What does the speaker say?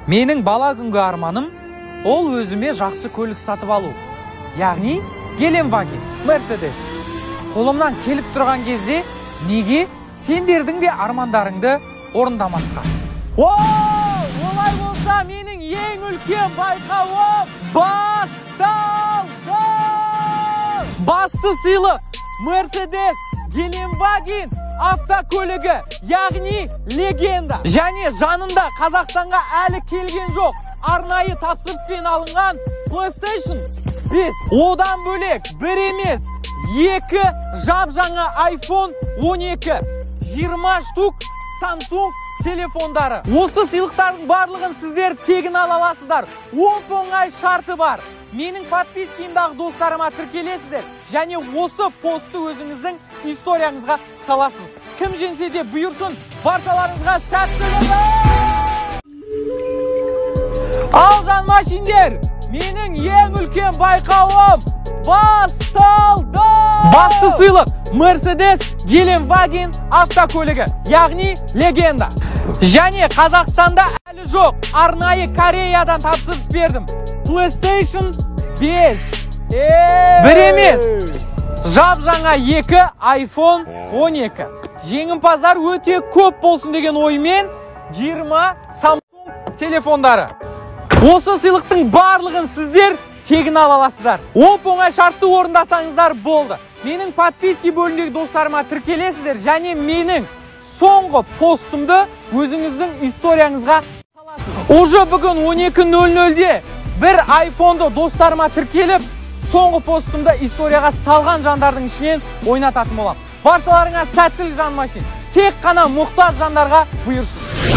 Менің бала күнгі арманым ол өзіме жақсы көлік сатып алу. Яғни Gelenwagen, Mercedes. Қолымнан келіп тұрған кезде неге сендердің де армандарыңды орындамасқа? Олай болса менің ең үлкен байқауым басталды! Басты сыйлық Mercedes Gelenwagen автокөлігі, яғни легенда. Және жанында Қазақстанға әлі келген жоқ арнайы тапсырыспен алынған PlayStation 5. Одан бөлек бір емес, 2 жап-жаңа iPhone 12, 20 штук Samsung телефондары. Осы сыйлықтардың барлығын сіздер тегін ала аласыздар. Оңай шарты бар. Менің подпискамдағы достарыма тіркелесіздер және осы постты өзіңіздің историяңызға саласыз. Кім жеңсе де бұйырсын, баршаларыңызға сәттілік! Ал жанмашиндер, менің ең үлкен байқауым басталды! Басты сыйлық Mercedes Gelenwagen автокөлігі, яғни легенда. Және Қазақстанда әлі жоқ, арнайы Кореядан тапсырыс бердім. PlayStation 5. Бір емес, жап-жаңа 2 iPhone 12. Жеңімпаздар өте көп болсын деген оймен 20 Samsung телефондары. Осы сыйлықтың барлығын сіздер тегін ала аласыздар. Оңай шартты орындасаңыздар болды. Менің подписки бөлімдегі достарыма тіркелесіздер және менің соңғы постымды өзіңіздің историяңызға саласыз. Уже бүгін 12:00-де бір iPhone-ды достарыма тіркеліп, соңғы постымды историяға салған жандардың ішінен ойнататын болам. Баршаларыңа сәттілік жанмашин. Тек қана мұқтаж жандарға бұйырсын.